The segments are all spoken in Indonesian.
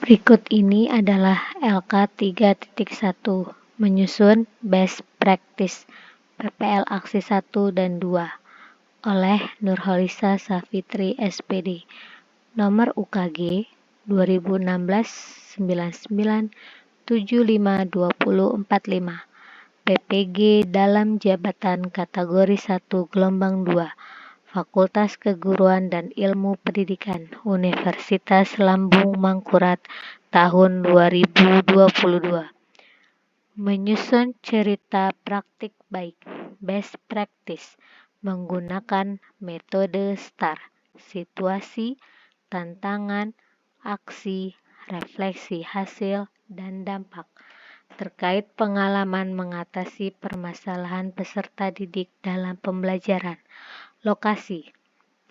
Berikut ini adalah LK3.1 menyusun Best Practice PPL Aksi 1 dan 2 oleh Nurholisa Safitri SPD, nomor UKG 2016-99-752045, PPG dalam jabatan kategori 1 gelombang 2, Fakultas Keguruan dan Ilmu Pendidikan, Universitas Lambung Mangkurat, tahun 2022. Menyusun cerita praktik baik, best practice, menggunakan metode STAR, situasi, tantangan, aksi, refleksi hasil, dan dampak, terkait pengalaman mengatasi permasalahan peserta didik dalam pembelajaran. Lokasi: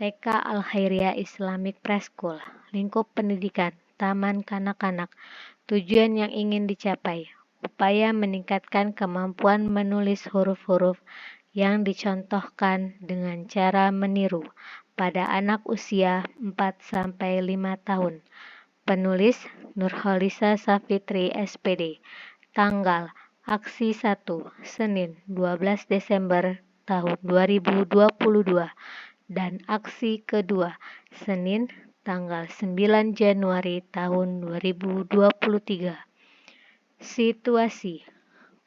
TK Al-Khairiyah Islamic Preschool, lingkup pendidikan, taman kanak-kanak. Tujuan yang ingin dicapai: upaya meningkatkan kemampuan menulis huruf-huruf yang dicontohkan dengan cara meniru pada anak usia 4-5 tahun. Penulis: Nurholisa Safitri SPD. Tanggal: Aksi 1, Senin 12 Desember tahun 2022, dan aksi kedua, Senin tanggal 9 Januari tahun 2023. Situasi: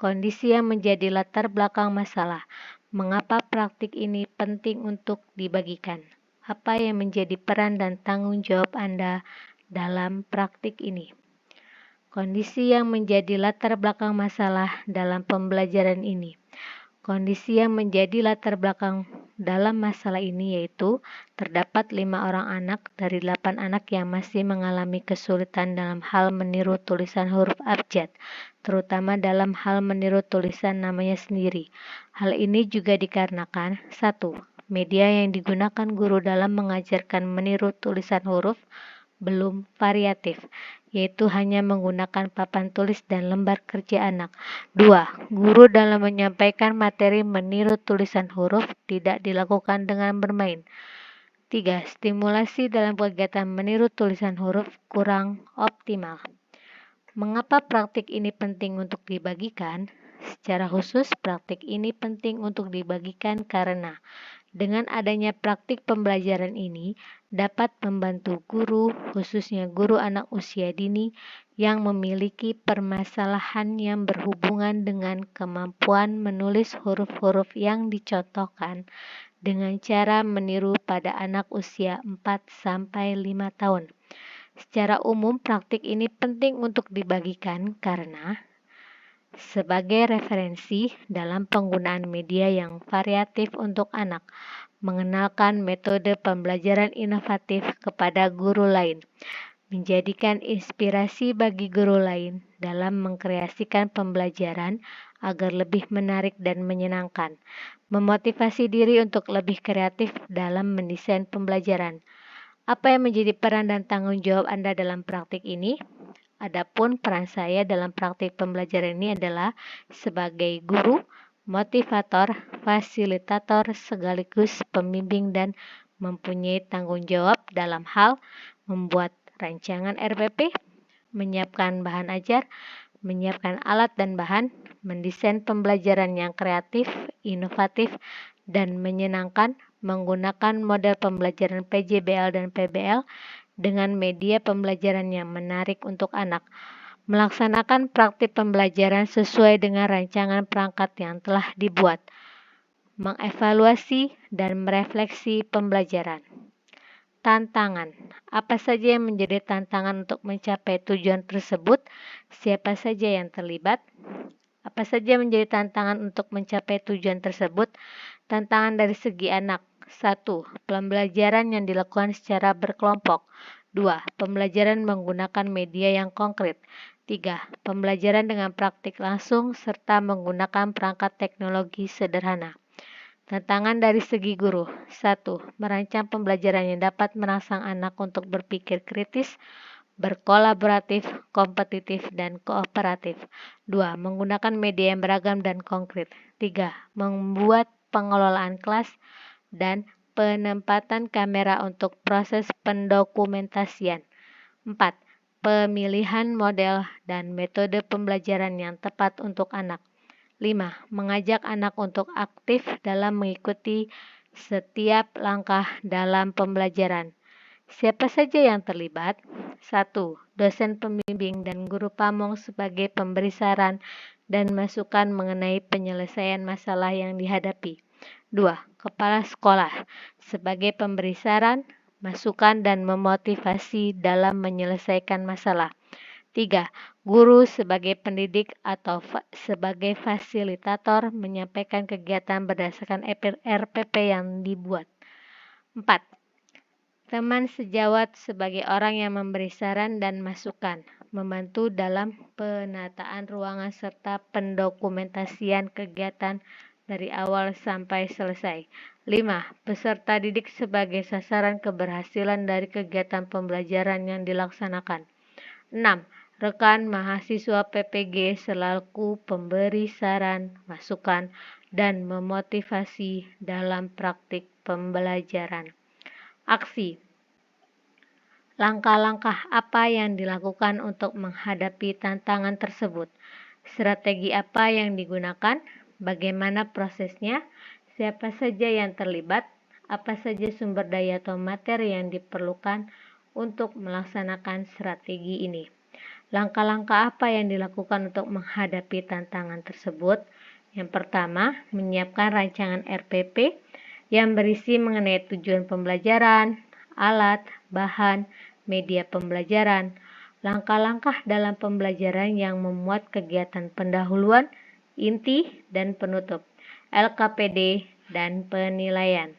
kondisi yang menjadi latar belakang masalah. Mengapa praktik ini penting untuk dibagikan? Apa yang menjadi peran dan tanggung jawab Anda dalam praktik ini? Kondisi yang menjadi latar belakang masalah dalam pembelajaran ini. Kondisi yang menjadi latar belakang dalam masalah ini yaitu terdapat 5 orang anak dari 8 anak yang masih mengalami kesulitan dalam hal meniru tulisan huruf abjad, terutama dalam hal meniru tulisan namanya sendiri. Hal ini juga dikarenakan 1. Media yang digunakan guru dalam mengajarkan meniru tulisan huruf belum variatif, yaitu hanya menggunakan papan tulis dan lembar kerja anak. 2. Guru dalam menyampaikan materi meniru tulisan huruf tidak dilakukan dengan bermain. 3. Stimulasi dalam kegiatan meniru tulisan huruf kurang optimal. Mengapa praktik ini penting untuk dibagikan? Secara khusus, praktik ini penting untuk dibagikan karena dengan adanya praktik pembelajaran ini dapat membantu guru, khususnya guru anak usia dini yang memiliki permasalahan yang berhubungan dengan kemampuan menulis huruf-huruf yang dicontohkan dengan cara meniru pada anak usia 4-5 tahun. Secara umum, praktik ini penting untuk dibagikan karena sebagai referensi dalam penggunaan media yang variatif untuk anak, mengenalkan metode pembelajaran inovatif kepada guru lain, menjadikan inspirasi bagi guru lain dalam mengkreasikan pembelajaran agar lebih menarik dan menyenangkan, memotivasi diri untuk lebih kreatif dalam mendesain pembelajaran. Apa yang menjadi peran dan tanggung jawab Anda dalam praktik ini? Adapun peran saya dalam praktik pembelajaran ini adalah sebagai guru, motivator, fasilitator, sekaligus pembimbing dan mempunyai tanggung jawab dalam hal membuat rancangan RPP, menyiapkan bahan ajar, menyiapkan alat dan bahan, mendesain pembelajaran yang kreatif, inovatif, dan menyenangkan, menggunakan model pembelajaran PJBL dan PBL dengan media pembelajaran yang menarik untuk anak, melaksanakan praktik pembelajaran sesuai dengan rancangan perangkat yang telah dibuat, mengevaluasi dan merefleksi pembelajaran. Tantangan: apa saja yang menjadi tantangan untuk mencapai tujuan tersebut? Siapa saja yang terlibat? Apa saja menjadi tantangan untuk mencapai tujuan tersebut? Tantangan dari segi anak: 1. Pembelajaran yang dilakukan secara berkelompok. 2. Pembelajaran menggunakan media yang konkret. 3. Pembelajaran dengan praktik langsung serta menggunakan perangkat teknologi sederhana. Tantangan dari segi guru: 1. Merancang pembelajaran yang dapat merangsang anak untuk berpikir kritis, berkolaboratif, kompetitif, dan kooperatif. 2. Menggunakan media yang beragam dan konkret. 3. Membuat pengelolaan kelas dan penempatan kamera untuk proses pendokumentasian. 4. pemilihan model dan metode pembelajaran yang tepat untuk anak. 5. Mengajak anak untuk aktif dalam mengikuti setiap langkah dalam pembelajaran. Siapa saja yang terlibat? 1. Dosen pembimbing dan guru pamong sebagai pemberi saran dan masukan mengenai penyelesaian masalah yang dihadapi. 2. Kepala sekolah sebagai pemberi saran, masukan dan memotivasi dalam menyelesaikan masalah. 3. Guru sebagai pendidik atau sebagai fasilitator menyampaikan kegiatan berdasarkan RPP yang dibuat. 4. Teman sejawat sebagai orang yang memberi saran dan masukan, membantu dalam penataan ruangan serta pendokumentasian kegiatan dari awal sampai selesai. 5. Peserta didik sebagai sasaran keberhasilan dari kegiatan pembelajaran yang dilaksanakan. 6. Rekan mahasiswa PPG selaku pemberi saran, masukan, dan memotivasi dalam praktik pembelajaran. Aksi. Langkah-langkah apa yang dilakukan untuk menghadapi tantangan tersebut? Strategi apa yang digunakan? Bagaimana prosesnya? Siapa saja yang terlibat? Apa saja sumber daya atau materi yang diperlukan untuk melaksanakan strategi ini? Langkah-langkah apa yang dilakukan untuk menghadapi tantangan tersebut? Yang pertama, menyiapkan rancangan RPP yang berisi mengenai tujuan pembelajaran, alat, bahan, media pembelajaran, langkah-langkah dalam pembelajaran yang memuat kegiatan pendahuluan, inti, dan penutup, LKPD, dan penilaian.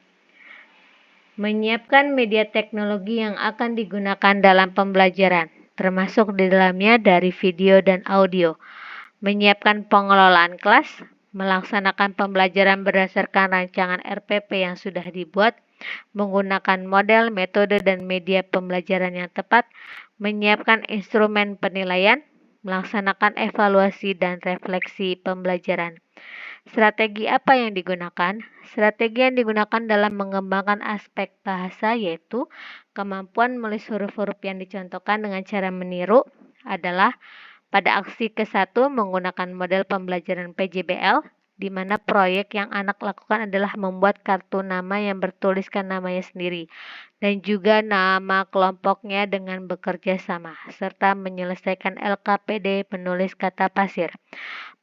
Menyiapkan media teknologi yang akan digunakan dalam pembelajaran, termasuk di dalamnya dari video dan audio. Menyiapkan pengelolaan kelas, melaksanakan pembelajaran berdasarkan rancangan RPP yang sudah dibuat, menggunakan model, metode, dan media pembelajaran yang tepat, menyiapkan instrumen penilaian, melaksanakan evaluasi dan refleksi pembelajaran. Strategi apa yang digunakan? Strategi yang digunakan dalam mengembangkan aspek bahasa yaitu kemampuan menulis huruf-huruf yang dicontohkan dengan cara meniru adalah pada aksi ke-1 menggunakan model pembelajaran PJBL, di mana proyek yang anak lakukan adalah membuat kartu nama yang bertuliskan namanya sendiri dan juga nama kelompoknya dengan bekerja sama, serta menyelesaikan LKPD menulis kata pasir.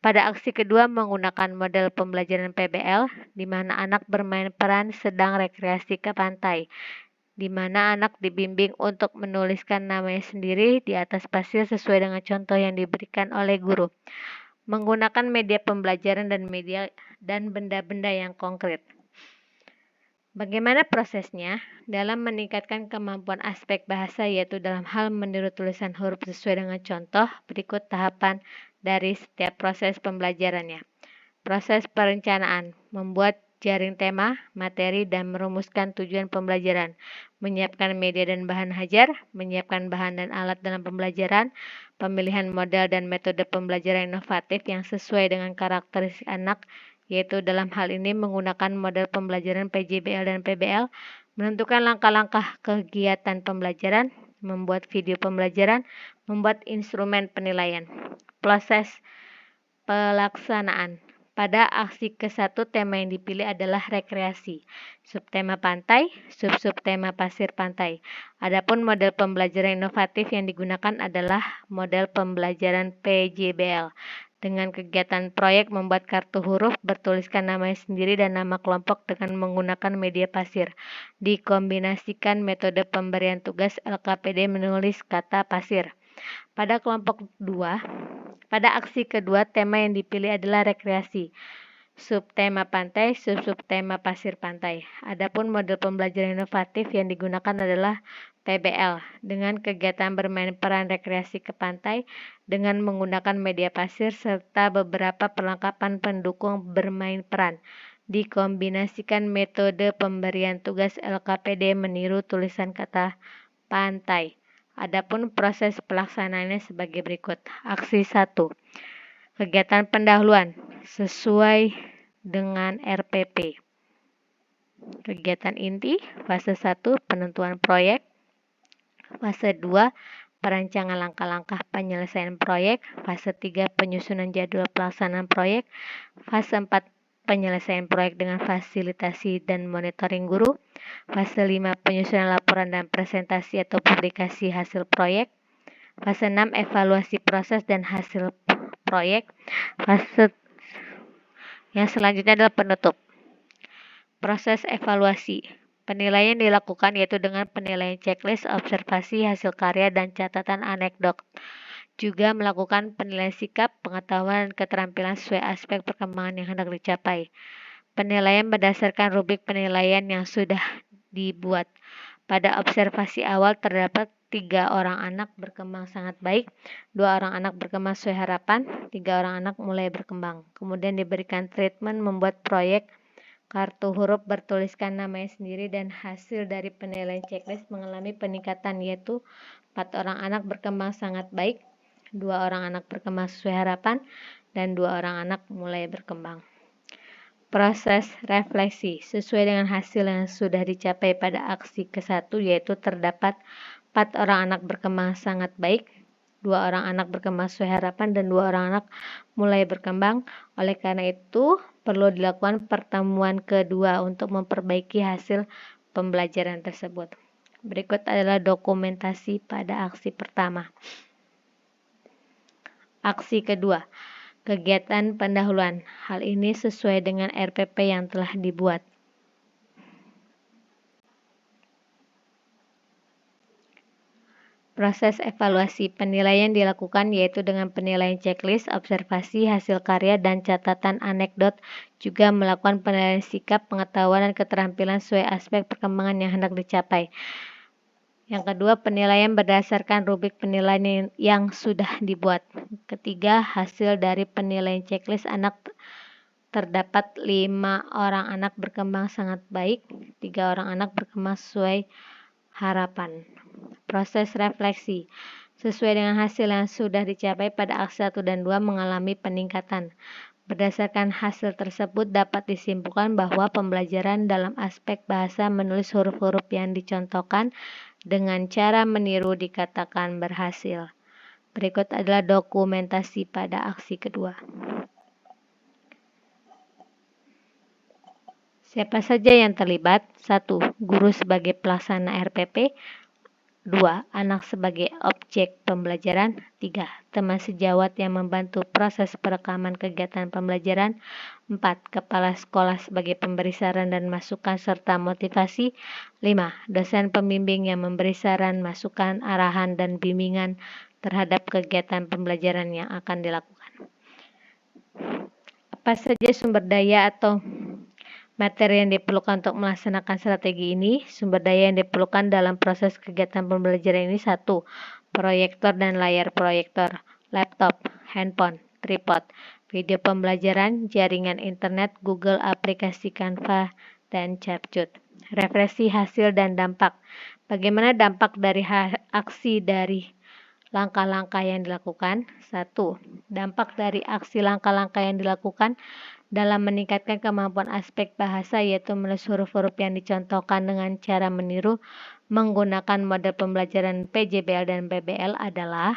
Pada aksi kedua menggunakan model pembelajaran PBL, di mana anak bermain peran sedang rekreasi ke pantai, di mana anak dibimbing untuk menuliskan namanya sendiri di atas pasir sesuai dengan contoh yang diberikan oleh guru. Menggunakan media pembelajaran dan benda-benda yang konkret. Bagaimana prosesnya? Dalam meningkatkan kemampuan aspek bahasa yaitu dalam hal meniru tulisan huruf sesuai dengan contoh, berikut tahapan dari setiap proses pembelajarannya. Proses perencanaan, membuat jaring tema, materi, dan merumuskan tujuan pembelajaran, menyiapkan media dan bahan hajar, menyiapkan bahan dan alat dalam pembelajaran, pemilihan model dan metode pembelajaran inovatif yang sesuai dengan karakteristik anak, yaitu dalam hal ini menggunakan model pembelajaran PJBL dan PBL, menentukan langkah-langkah kegiatan pembelajaran, membuat video pembelajaran, membuat instrumen penilaian. Proses pelaksanaan. Pada aksi ke-1 tema yang dipilih adalah rekreasi, subtema pantai, subtema pasir pantai. Adapun model pembelajaran inovatif yang digunakan adalah model pembelajaran PJBL. Dengan kegiatan proyek membuat kartu huruf, bertuliskan namanya sendiri dan nama kelompok dengan menggunakan media pasir. Dikombinasikan metode pemberian tugas LKPD menulis kata pasir. Pada kelompok 2, pada aksi kedua tema yang dipilih adalah rekreasi, subtema pantai, subtema pasir pantai. Adapun model pembelajaran inovatif yang digunakan adalah PBL dengan kegiatan bermain peran rekreasi ke pantai dengan menggunakan media pasir serta beberapa perlengkapan pendukung bermain peran. Dikombinasikan metode pemberian tugas LKPD meniru tulisan kata pantai. Adapun proses pelaksanaannya sebagai berikut. Aksi 1. Kegiatan pendahuluan sesuai dengan RPP. Kegiatan inti, fase 1 penentuan proyek. Fase 2 perancangan langkah-langkah penyelesaian proyek. Fase 3, penyusunan jadwal pelaksanaan proyek. Fase 4, penyelesaian proyek dengan fasilitasi dan monitoring guru. Fase 5, penyusunan laporan dan presentasi atau publikasi hasil proyek. Fase 6, evaluasi proses dan hasil proyek. Fase yang selanjutnya adalah penutup. Proses evaluasi. Penilaian dilakukan yaitu dengan penilaian checklist, observasi, hasil karya, dan catatan anekdot. Juga melakukan penilaian sikap, pengetahuan, dan keterampilan sesuai aspek perkembangan yang hendak dicapai. Penilaian berdasarkan rubrik penilaian yang sudah dibuat. Pada observasi awal terdapat 3 orang anak berkembang sangat baik, 2 orang anak berkembang sesuai harapan, 3 orang anak mulai berkembang. Kemudian diberikan treatment membuat proyek kartu huruf bertuliskan namanya sendiri dan hasil dari penilaian checklist mengalami peningkatan yaitu 4 orang anak berkembang sangat baik, 2 orang anak berkembang sesuai harapan, dan 2 orang anak mulai berkembang. Proses refleksi sesuai dengan hasil yang sudah dicapai pada aksi ke-1 yaitu terdapat 4 orang anak berkembang sangat baik, 2 orang anak berkembang sesuai harapan, dan 2 orang anak mulai berkembang. Oleh karena itu, perlu dilakukan pertemuan kedua untuk memperbaiki hasil pembelajaran tersebut. Berikut adalah dokumentasi pada aksi pertama. Aksi kedua, kegiatan pendahuluan. Hal ini sesuai dengan RPP yang telah dibuat. Proses evaluasi penilaian dilakukan yaitu dengan penilaian checklist, observasi, hasil karya, dan catatan anekdot. Juga melakukan penilaian sikap, pengetahuan, dan keterampilan sesuai aspek perkembangan yang hendak dicapai. Yang kedua, penilaian berdasarkan rubrik penilaian yang sudah dibuat. Ketiga, hasil dari penilaian checklist anak terdapat 5 orang anak berkembang sangat baik, 3 orang anak berkembang sesuai harapan. Proses refleksi sesuai dengan hasil yang sudah dicapai pada aksi 1 dan 2 mengalami peningkatan. Berdasarkan hasil tersebut dapat disimpulkan bahwa pembelajaran dalam aspek bahasa menulis huruf-huruf yang dicontohkan dengan cara meniru dikatakan berhasil. Berikut adalah dokumentasi pada aksi kedua. Siapa saja yang terlibat? 1. Guru sebagai pelaksana RPP. 2. Anak sebagai objek pembelajaran. 3. Teman sejawat yang membantu proses perekaman kegiatan pembelajaran. 4. Kepala sekolah sebagai pemberi saran dan masukan serta motivasi. 5. Dosen pembimbing yang memberi saran, masukan, arahan, dan bimbingan terhadap kegiatan pembelajaran yang akan dilakukan. Apa saja sumber daya atau materi yang diperlukan untuk melaksanakan strategi ini? Sumber daya yang diperlukan dalam proses kegiatan pembelajaran ini: 1. Proyektor dan layar proyektor, laptop, handphone, tripod, video pembelajaran, jaringan internet, Google, aplikasi Canva, dan Capcut. Refleksi hasil dan dampak. Bagaimana dampak dari aksi dari langkah-langkah yang dilakukan? 1. Dampak dari aksi langkah-langkah yang dilakukan dalam meningkatkan kemampuan aspek bahasa yaitu menulis huruf-huruf yang dicontohkan dengan cara meniru menggunakan model pembelajaran PJBL dan PBL adalah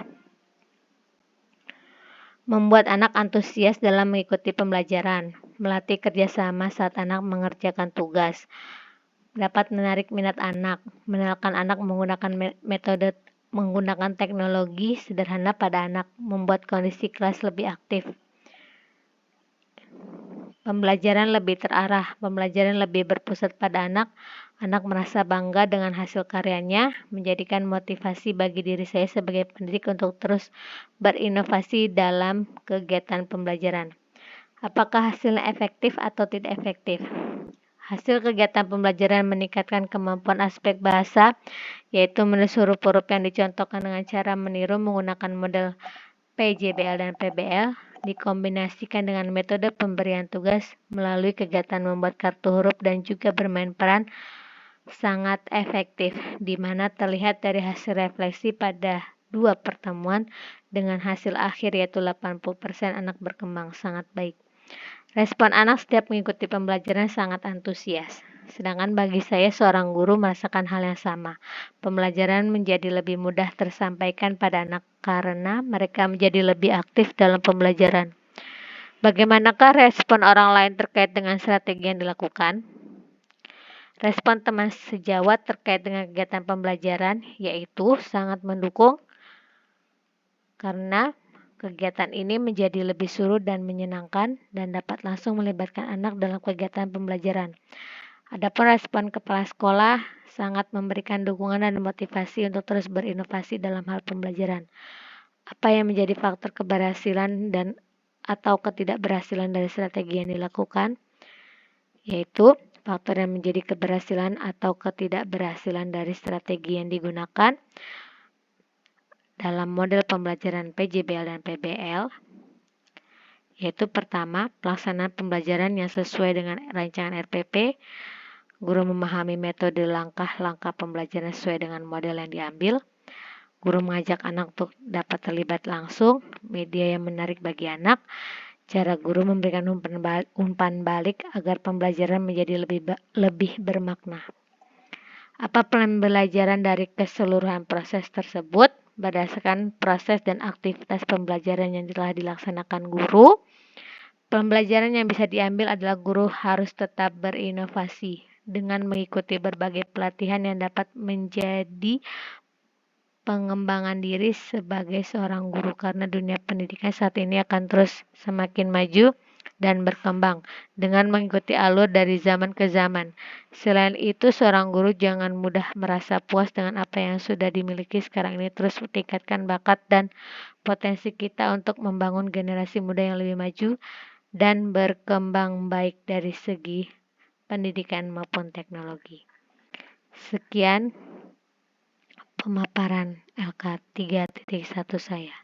membuat anak antusias dalam mengikuti pembelajaran, melatih kerjasama saat anak mengerjakan tugas, dapat menarik minat anak, mengenalkan anak menggunakan metode menggunakan teknologi sederhana pada anak, membuat kondisi kelas lebih aktif. Pembelajaran lebih terarah, pembelajaran lebih berpusat pada anak merasa bangga dengan hasil karyanya, menjadikan motivasi bagi diri saya sebagai pendidik untuk terus berinovasi dalam kegiatan pembelajaran. Apakah hasilnya efektif atau tidak efektif? Hasil kegiatan pembelajaran meningkatkan kemampuan aspek bahasa, yaitu menulis huruf-huruf yang dicontohkan dengan cara meniru menggunakan model PJBL dan PBL, dikombinasikan dengan metode pemberian tugas melalui kegiatan membuat kartu huruf dan juga bermain peran sangat efektif, di mana terlihat dari hasil refleksi pada 2 pertemuan dengan hasil akhir yaitu 80% anak berkembang sangat baik. Respon anak setiap mengikuti pembelajaran sangat antusias. Sedangkan bagi saya, seorang guru merasakan hal yang sama. Pembelajaran menjadi lebih mudah tersampaikan pada anak karena mereka menjadi lebih aktif dalam pembelajaran. Bagaimanakah respon orang lain terkait dengan strategi yang dilakukan? Respon teman sejawat terkait dengan kegiatan pembelajaran yaitu sangat mendukung karena kegiatan ini menjadi lebih seru dan menyenangkan dan dapat langsung melibatkan anak dalam kegiatan pembelajaran. Adapun respon kepala sekolah sangat memberikan dukungan dan motivasi untuk terus berinovasi dalam hal pembelajaran. Apa yang menjadi faktor keberhasilan dan atau ketidakberhasilan dari strategi yang dilakukan? Yaitu faktor yang menjadi keberhasilan atau ketidakberhasilan dari strategi yang digunakan dalam model pembelajaran PJBL dan PBL, yaitu pertama, pelaksanaan pembelajaran yang sesuai dengan rancangan RPP. Guru memahami metode langkah-langkah pembelajaran sesuai dengan model yang diambil. Guru mengajak anak untuk dapat terlibat langsung, media yang menarik bagi anak. Cara guru memberikan umpan balik agar pembelajaran menjadi lebih bermakna. Apa pembelajaran dari keseluruhan proses tersebut? Berdasarkan proses dan aktivitas pembelajaran yang telah dilaksanakan guru, pembelajaran yang bisa diambil adalah guru harus tetap berinovasi dengan mengikuti berbagai pelatihan yang dapat menjadi pengembangan diri sebagai seorang guru, karena dunia pendidikan saat ini akan terus semakin maju dan berkembang dengan mengikuti alur dari zaman ke zaman. Selain itu, seorang guru jangan mudah merasa puas dengan apa yang sudah dimiliki sekarang ini, terus tingkatkan bakat dan potensi kita untuk membangun generasi muda yang lebih maju dan berkembang baik dari segi pendidikan maupun teknologi. Sekian pemaparan LK 3.1 saya.